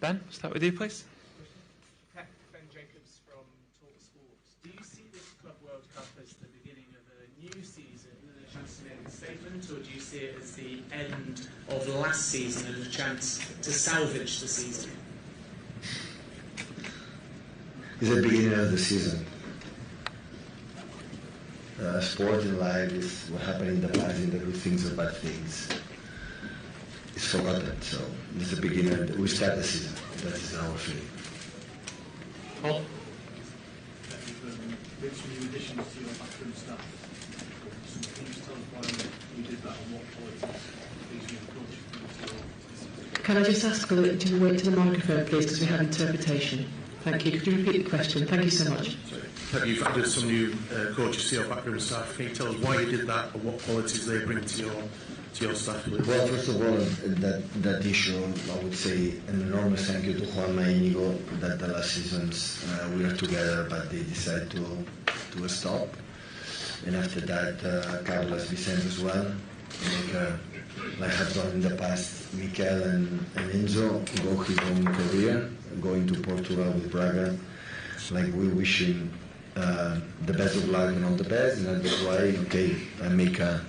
Ben, start with you, please. Ben Jacobs from TalkSport. Do you see this Club World Cup as the beginning of a new season and a chance to make a statement, or do you see it as the end of last season and a chance to salvage the season? It's the beginning of the season. Sport in life is what happened in the past, in the good things or bad things. It's forgotten, so it's the beginning. We start the season. That is our feeling. Paul? With some new additions to your backroom staff, can you tell us why you did that and what qualities these new coaches bring to your... Can I just ask to wait to the microphone, please, because we have interpretation. Thank you. Could you repeat the question? Thank you so much. Pep, you've added some new coaches to your backroom staff. Can you tell us why you did that and what qualities they bring to your staff? Please? Well, first of all, that issue, I would say an enormous thank you to Juanma and Inigo that the last seasons we were together, but they decided to stop. And after that, Carlos Vicente as well, like have done in the past, Mikel and Enzo go his own career, going to Portugal with Braga. Like we wish him the best of luck and all the best, and that's why I make a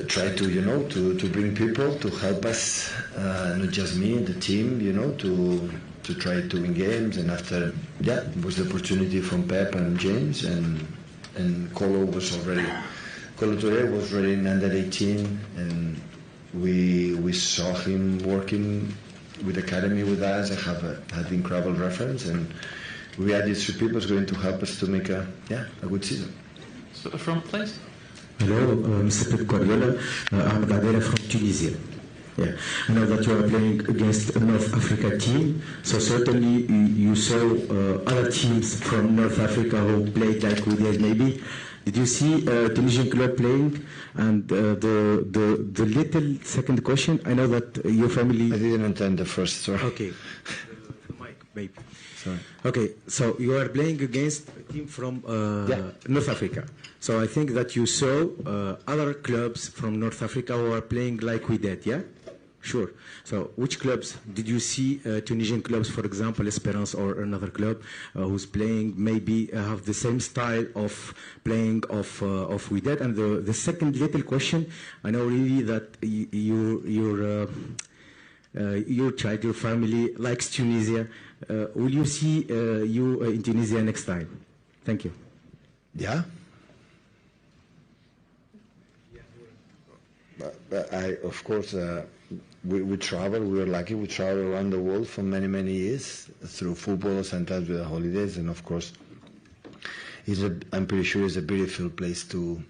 try to to bring people to help us, not just me, the team, to try to win games. And after it was the opportunity from Pep and James, and Colo Touré was already in under 18, and we saw him working with the academy with us. I had incredible reference, and we had these 3 people going to help us to make a good season. So at the front, please. Hello, Mr. Pep Guardiola. I'm Gadera from Tunisia. Yeah, I know that you are playing against a North Africa team, so certainly you saw other teams from North Africa who played like Wydad maybe. Did you see Tunisian club playing? And the little second question, I know that your family... I didn't attend the first, sorry. Okay. Mike, maybe. Sorry. Okay, so you are playing against a team from North Africa. So I think that you saw other clubs from North Africa who are playing like we did, yeah? Sure. So which clubs did you see, Tunisian clubs, for example, Esperance or another club who's playing, maybe have the same style of playing of Wydad? And the second little question, I know really that your child, your family likes Tunisia. Will you see you in Tunisia next time? Thank you. Yeah. But of course, we travel. We were lucky. We travel around the world for many, many years through football, sometimes with the holidays, and of course, I'm pretty sure it's a beautiful place to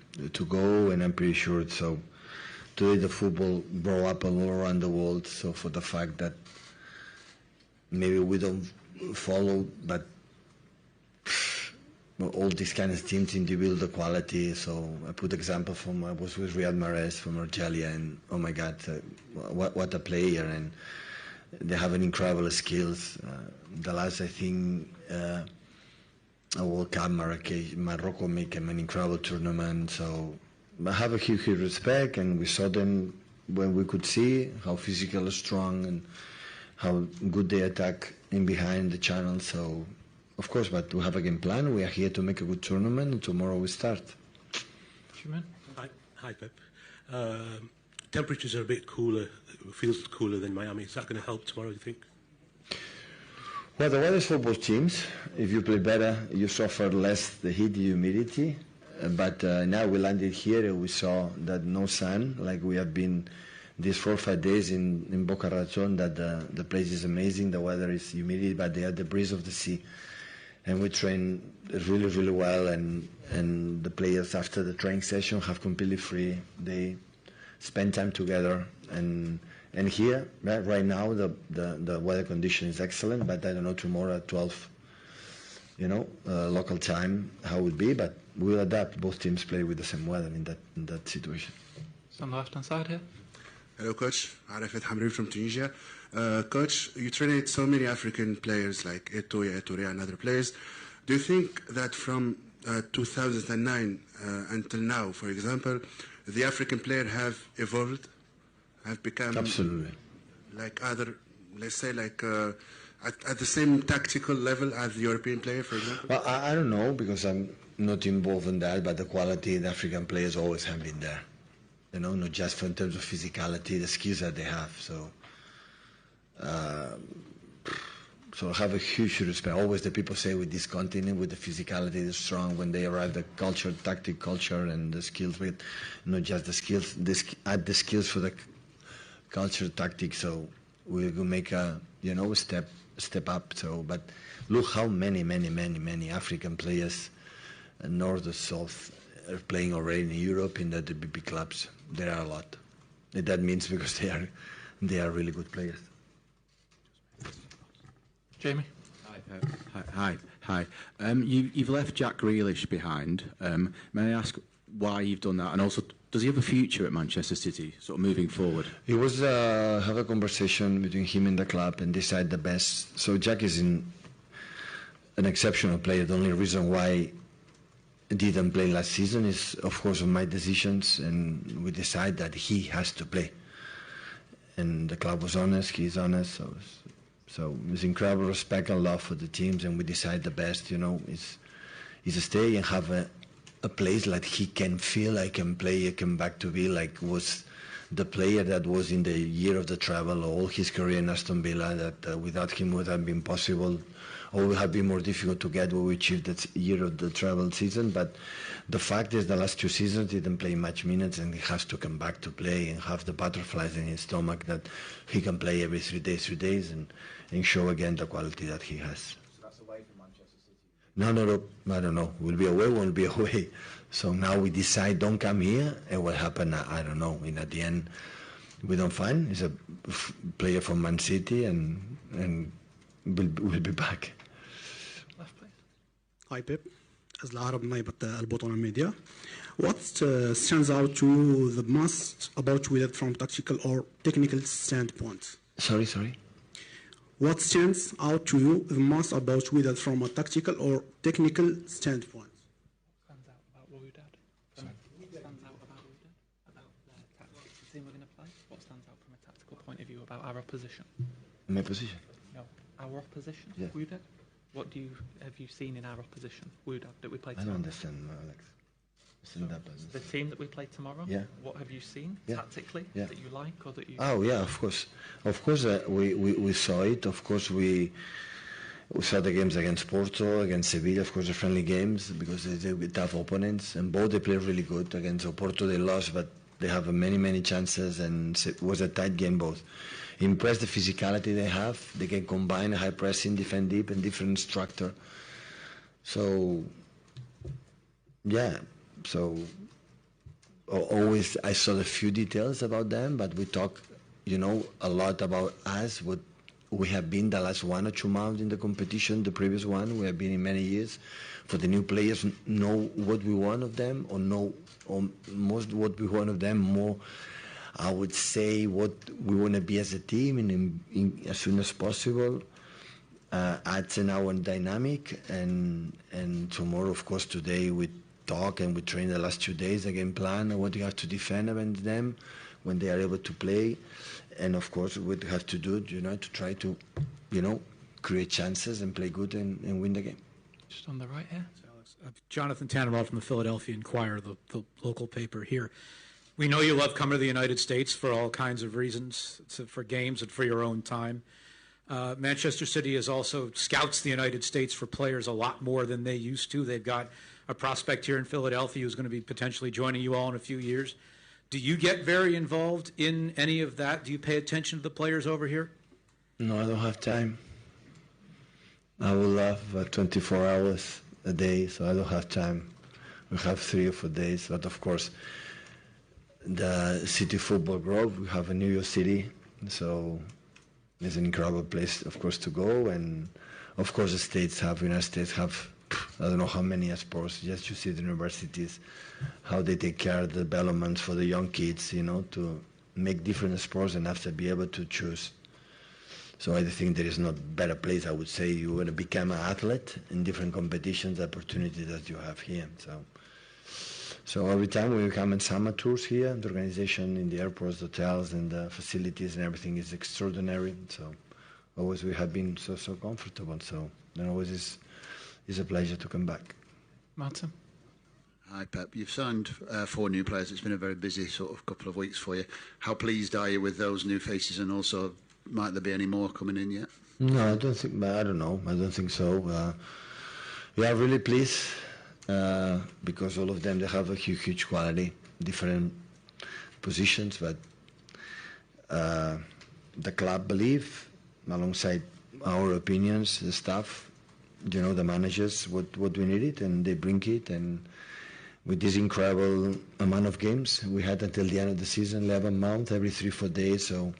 go, and I'm pretty sure so. Today, the football grow up all around the world. So for the fact that maybe we don't follow, but all these kind of teams seem to build the quality. So I put example from I was with Riyad Mahrez from Algeria, and oh my God, what a player! And they have an incredible skills. The last, I think, World Cup, Morocco make an incredible tournament. So I have a huge respect, and we saw them when we could see how physical, strong, and how good they attack in behind the channel. So. Of course, but we have a game plan. We are here to make a good tournament, and tomorrow we start. Hi, Pep. Temperatures are a bit cooler. It feels cooler than Miami. Is that going to help tomorrow, do you think? Well, the weather for both teams. If you play better, you suffer less the heat, the humidity. But now we landed here, and we saw that no sun, like we have been these 4 or 5 days in Boca Raton, that the place is amazing. The weather is humidity, but they have the breeze of the sea. And we train really, really well, and the players after the training session have completely free. They spend time together, and here right now the weather condition is excellent. But I don't know tomorrow at 12, local time how it will be. But we'll adapt. Both teams play with the same weather in that situation. So on the left hand side here. Hello, Coach. Arafat Hamri from Tunisia. Coach, you trained so many African players like Touré and other players. Do you think that from 2009 until now, for example, the African player have evolved, have become absolutely like other let's say, like at the same tactical level as the European player, for example? Well, I don't know because I'm not involved in that, but the quality of the African players always have been there. You know, not just in terms of physicality, the skills that they have. So I have a huge respect. Always the people say with this continent, with the physicality, the strong, when they arrive, the culture, tactic culture, and the skills, with not just the skills, add the skills for the culture, tactic. So we will make a step up. So, but look how many African players, north or south, are playing already in Europe in the big clubs. There are a lot. And that means because they are really good players. Jamie? Hi. You've left Jack Grealish behind. May I ask why you've done that? And also, does he have a future at Manchester City, sort of moving forward? It was have a conversation between him and the club and decide the best. So Jack is an exceptional player. The only reason why he didn't play last season is, of course, of my decisions, and we decide that he has to play. And the club was honest. He's honest. So it's incredible respect and love for the teams, and we decide the best, is to stay and have a place like he can feel I can play, I can back to be like was the player that was in the year of the travel, all his career in Aston Villa, that without him would have been possible, or would have been more difficult to get what we achieved that year of the travel season. But the fact is the last 2 seasons he didn't play much minutes, and he has to come back to play and have the butterflies in his stomach that he can play every 3 days, and show again the quality that he has. So that's away from Manchester City? No, I don't know. We'll be away, won't be away. So now we decide don't come here, and what happened, I don't know. And at the end, we don't find. He's a player from Man City, and we'll be back. Left, please. Hi, Pep. As العرب نايبة البطولة media. What stands out to you the most about Wydad from tactical or technical standpoint? Sorry. What stands out to you the most about Wydad from a tactical or technical standpoint? Stands out about Wydad? Stands out about Wydad? About the tactics, the team we're going to play? What stands out from a tactical point of view about our opposition? My position? No, our opposition, Yeah. Wydad? What have you seen in our opposition, Wydad, that we play I tomorrow? don't understand, Alex. The team that we play tomorrow? Yeah. What have you seen tactically that you like or that you... Oh, yeah, of course. Of course, we saw it. Of course, we saw the games against Porto, against Sevilla, of course, the friendly games, because they're tough opponents. And both they play really good. Against Porto, they lost, but they have many chances, and it was a tight game both. Impressed the physicality they have. They can combine high pressing, defend deep, and different structure. So, yeah. So always I saw a few details about them, but we talk, a lot about us, what we have been the last 1 or 2 months in the competition, the previous one, we have been in many years. For the new players, know what we want of them, or know most what we want of them, more, I would say, what we want to be as a team in as soon as possible. Adds an hour dynamic, and tomorrow, of course, today we talk and we train the last 2 days, the game plan, and what you have to defend against them when they are able to play, and of course what you have to do, to try to, create chances and play good and win the game. Just on the right here. Jonathan Tannenwald from the Philadelphia Inquirer, the local paper here. We know you love coming to the United States for all kinds of reasons, for games and for your own time. Manchester City has also scouts the United States for players a lot more than they used to. They've got a prospect here in Philadelphia who's going to be potentially joining you all in a few years. Do you get very involved in any of that? Do you pay attention to the players over here? No, I don't have time. I would love 24 hours a day, so I don't have time. We have 3 or 4 days, but of course, the City Football Group, we have in New York City, so it's an incredible place, of course, to go. And of course, the United States have, I don't know how many sports. Just you see the universities, how they take care of the development for the young kids, to make different sports and after be able to choose. So I think there is no better place, I would say. You want to become an athlete in different competitions, the opportunity that you have here. So every time we come in summer tours here, the organization in the airports, hotels, and the facilities and everything is extraordinary. So Always we have been so comfortable. So always is a pleasure to come back. Martin? Hi Pep, you've signed 4 new players. It's been a very busy sort of couple of weeks for you. How pleased are you with those new faces, and also might there be any more coming in yet? No, I don't think. I don't know. I don't think so. We are really pleased because all of them, they have a huge quality, different positions, but the club believe, alongside our opinions, the staff, the managers, what we needed, and they bring it. And with this incredible amount of games we had until the end of the season, 11 months, every 3-4 days, so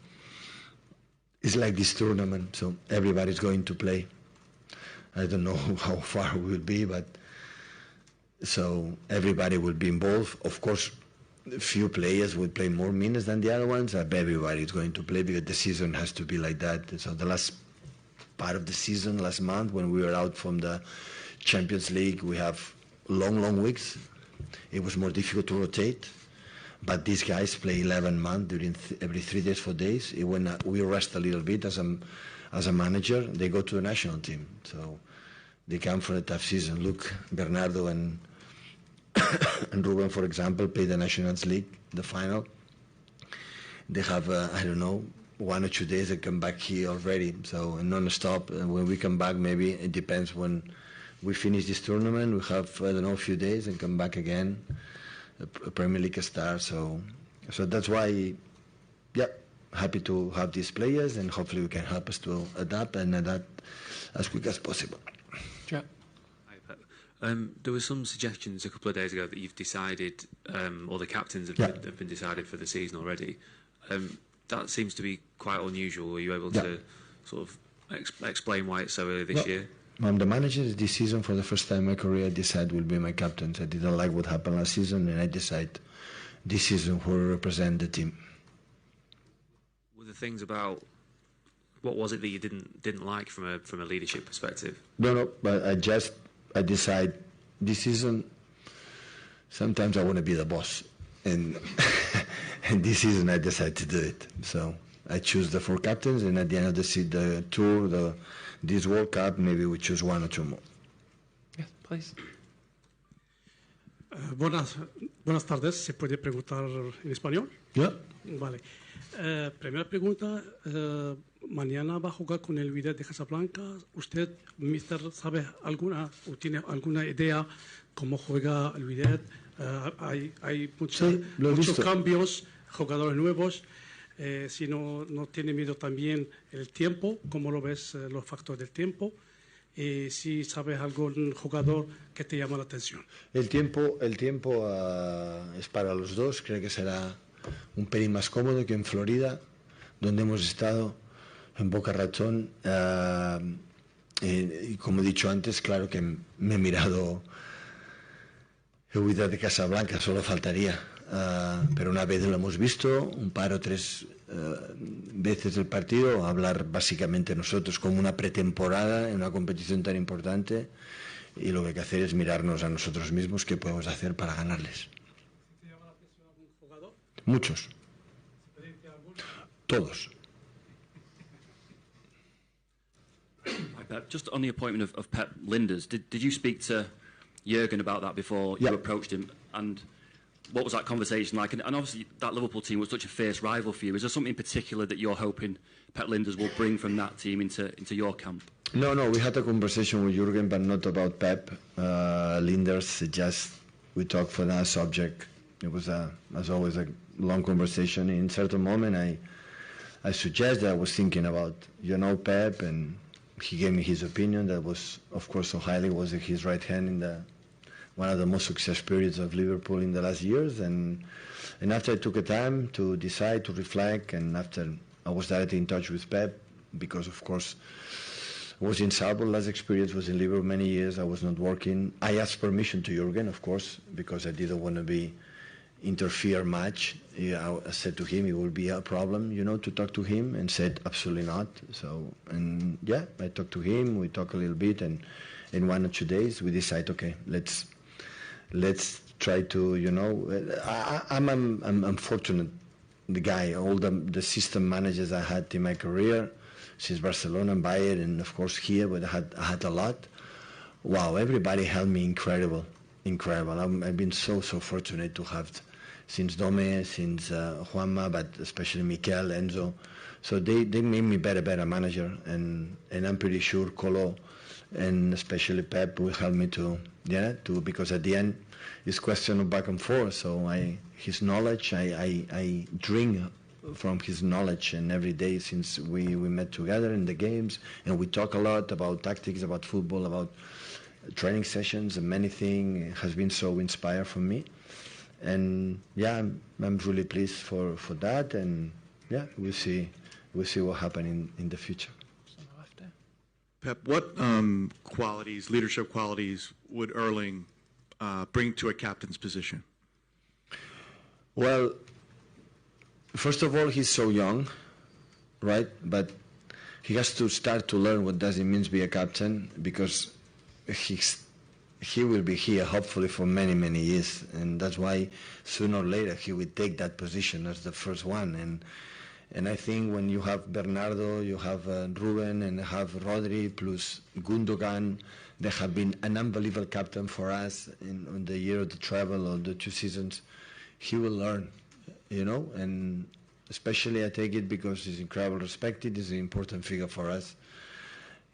it's like this tournament, so everybody's going to play. I don't know how far we will be, but so everybody will be involved. Of course, a few players will play more minutes than the other ones, but everybody is going to play because the season has to be like that. So the last part of the season, last month, when we were out from the Champions League, we have long weeks. It was more difficult to rotate, but these guys play 11 months during every 3 days, 4 days. When we rest a little bit as a manager, they go to the national team. So they come from a tough season. Look, Bernardo and Ruben, for example, play the Nations League, the final. They have, I don't know, 1 or 2 days they come back here already. So non-stop. And when we come back, maybe it depends when we finish this tournament. We have, I don't know, a few days and come back again. A Premier League star. So that's why, happy to have these players, and hopefully we can help us to adapt as quick as possible. Yeah. Hi, Pep. There were some suggestions a couple of days ago that you've decided, or the captains have been decided for the season already. That seems to be quite unusual. Were you able to sort of explain why it's so early this year? I'm the manager this season. For the first time in my career, I decided will be my captain. I didn't like what happened last season, and I decided this season who will represent the team. Were the things about, what was it that you didn't like from a leadership perspective? No, but I decide this season. Sometimes I want to be the boss, and and this season I decided to do it. So I choose the 4 captains, and at the end of the tour, this World Cup, maybe we choose 1 or 2 more. Yes, please. Buenas tardes. ¿Se puede preguntar en español? Yeah. Vale. Primera pregunta. Mañana va a jugar con el Wydad de Casablanca. ¿Usted, mister, sabe alguna o tiene alguna idea cómo juega el Wydad? Hay muchos cambios, jugadores nuevos. Si no tiene miedo también el tiempo, ¿cómo lo ves los factores del tiempo? Si sabes algún jugador que te llama la atención. El tiempo es para los dos. Creo que será un pelín más cómodo que en Florida, donde hemos estado, en Boca Ratón. Y como he dicho antes, claro que me he mirado el Wydad de Casablanca, solo faltaría. Pero una vez lo hemos visto, un par o 3 veces el partido, hablar básicamente nosotros como una pretemporada en una competición tan importante, y lo que hay que hacer es mirarnos a nosotros mismos qué podemos hacer para ganarles. ¿Te llama la atención algún jugador? Muchos. Todos. Hi, Pep. Just on the appointment of Pep Lijnders, did you speak to Jurgen about that before you approached him? And what was that conversation like? And obviously that Liverpool team was such a fierce rival for you. Is there something in particular that you're hoping Pep Lijnders will bring from that team into your camp? No, we had a conversation with Jurgen, but not about Pep Lijnders. Just we talked for that subject. It was, as always, a long conversation. In a certain moment, I suggested, I was thinking about, Pep, and he gave me his opinion. That was, of course, so highly, was his right hand in one of the most success periods of Liverpool in the last years. And after I took a time to decide, to reflect, and after I was directly in touch with Pep, because, of course, I was in Salzburg, last experience was in Liverpool many years, I was not working. I asked permission to Jurgen, of course, because I didn't want to interfere much. I said to him, it would be a problem, to talk to him, and said, absolutely not. So, and yeah, I talked to him, we talked a little bit, and in 1 or 2 days, we decided, okay, let's try to, I'm fortunate, the guy, all the system managers I had in my career, since Barcelona and Bayern, and of course here, but I had a lot. Wow, everybody helped me incredible. I've been so fortunate to have, since Dome, since Juanma, but especially Mikel, Enzo. So they made me better manager, and I'm pretty sure Colo and especially Pep will help me to because at the end it's question of back and forth. So his knowledge, I drink from his knowledge, and every day since we met together in the games, and we talk a lot about tactics, about football, about training sessions, and many things. It has been so inspired for me, and I'm really pleased for that, and we'll see what happens in the future. Pep, what qualities, leadership qualities, would Erling bring to a captain's position? Well, first of all, he's so young, right? But he has to start to learn what does it mean to be a captain, because he will be here hopefully for many years, and that's why sooner or later he will take that position as the first one. And I think when you have Bernardo, you have Ruben, and have Rodri plus Gundogan, they have been an unbelievable captain for us in the year of the travel or the 2 seasons. He will learn, and especially I take it because he's incredibly respected. He's an important figure for us.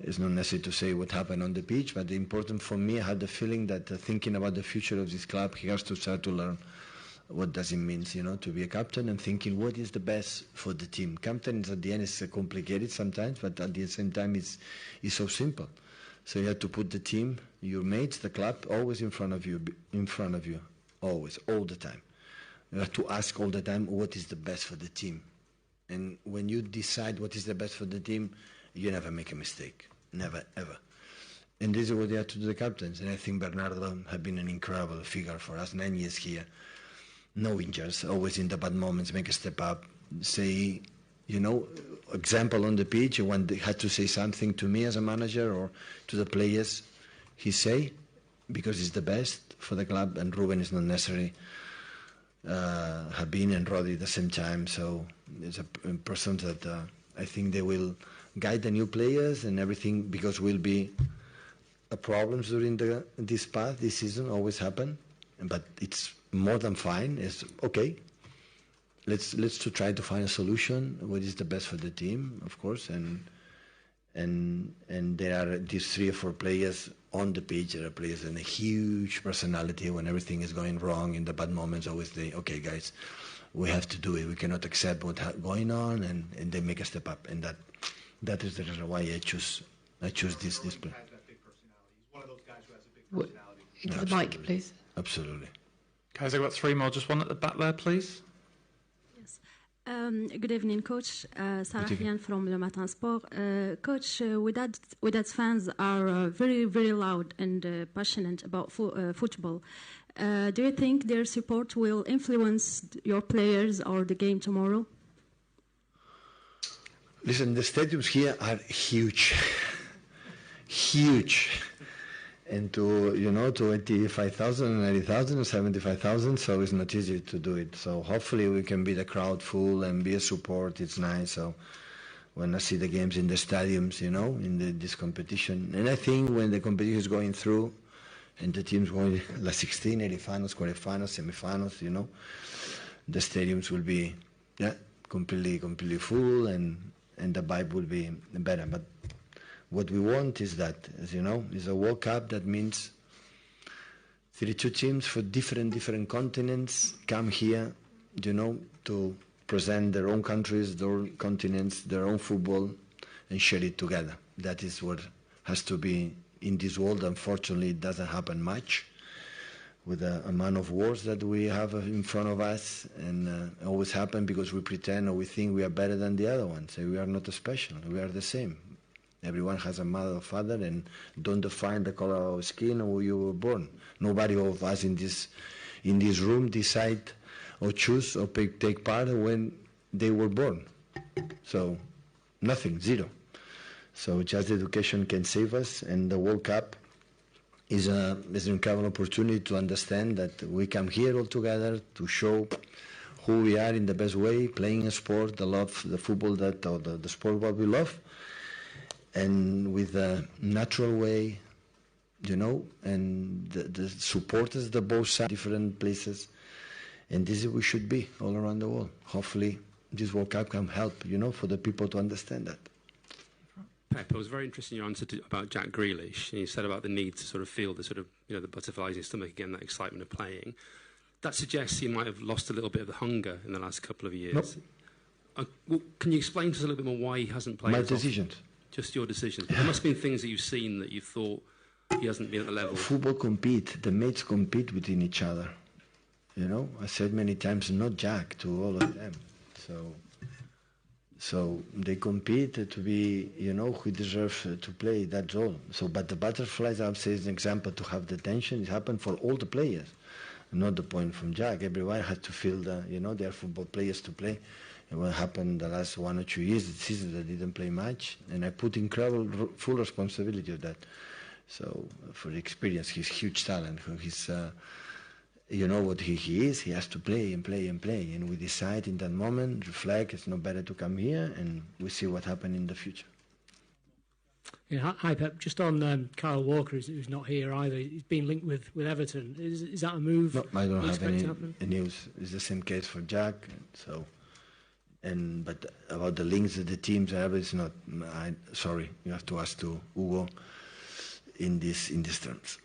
It's not necessary to say what happened on the pitch, but the important for me, I had the feeling that thinking about the future of this club, he has to start to learn what does it mean, to be a captain, and thinking what is the best for the team. Captain at the end is complicated sometimes, but at the same time it's so simple. So you have to put the team, your mates, the club, always in front of you, always, all the time. You have to ask all the time what is the best for the team. And when you decide what is the best for the team, you never make a mistake, never, ever. And this is what they have to do, the captains. And I think Bernardo has been an incredible figure for us, 9 years here. No injuries, always in the bad moments, make a step up, say, example on the pitch, when they had to say something to me as a manager or to the players, he say, because he's the best for the club, and Ruben is not necessary, have been, and Rodri at the same time. So it's a person that I think they will guide the new players and everything, because will be problems during this season, always happen, but it's more than fine. It's okay. Let's to try to find a solution. What is the best for the team, of course, and there are these 3 or 4 players on the pitch. There are players with a huge personality. When everything is going wrong in the bad moments, always say, "Okay, guys, we have to do it. We cannot accept what's going on," and they make a step up. And that is the reason why I choose this play. One of those guys who has a big personality. Into the mic, please. Absolutely. Guys, I've got 3 more. Just one at the back there, please. Yes. Good evening, Coach. Sarah Hian from Le Matin Sport. Coach, Wydad fans are very loud and passionate about football. Do you think their support will influence your players or the game tomorrow? Listen, the stadiums here are huge. And to 85,000, 90,000, 75,000, so it's not easy to do it. So hopefully we can be the crowd full and be a support. It's nice. So when I see the games in the stadiums, in this competition, and I think when the competition is going through, and the teams going like 16, 80 finals, quarterfinals, semifinals, the stadiums will be completely full, and the vibe will be better. But what we want is that, as you know, is a World Cup. That means 32 teams for different continents come here, to present their own countries, their own continents, their own football, and share it together. That is what has to be in this world. Unfortunately, it doesn't happen much with the amount of wars that we have in front of us, and always happen because we pretend or we think we are better than the other ones. We are not special. We are the same. Everyone has a mother or father, and don't define the color of skin or where you were born. Nobody of us in this room decide or choose or take part when they were born. So nothing, zero. So just education can save us, and the World Cup is an incredible opportunity to understand that we come here all together to show who we are in the best way, playing a sport, the football or the sport what we love, and with a natural way, and the supporters, the both sides, different places, and this is we should be all around the world. Hopefully, this World Cup can help, for the people to understand that. Pep, it was very interesting your answer about Jack Grealish, and you said about the need to sort of feel the sort of, the butterflies in your stomach again, that excitement of playing. That suggests he might have lost a little bit of the hunger in the last couple of years. Nope. Well, can you explain to us a little bit more why he hasn't played? My decisions. Just your decisions. There must have been things that you've seen that you thought he hasn't been at the level. Football compete. The mates compete within each other. I said many times, not Jack, to all of them. So they compete to be, who deserve to play. That's all. So, but the butterflies, I would say, is an example to have the tension. It happened for all the players, not the point from Jack. Everyone had to feel they are football players to play. And what happened the last 1 or 2 years, the season they didn't play much, and I put incredible full responsibility of that. So for the experience, he's huge talent. He's, what he is. He has to play and play and play. And we decide in that moment, reflect. It's no better to come here, and we see what happens in the future. Yeah, hi Pep. Just on Kyle Walker, who's not here either. He's been linked with Everton. Is that a move? No, I don't have any news. It's the same case for Jack. So. But about the links that the teams have, it's not. Sorry, you have to ask to Hugo in these terms.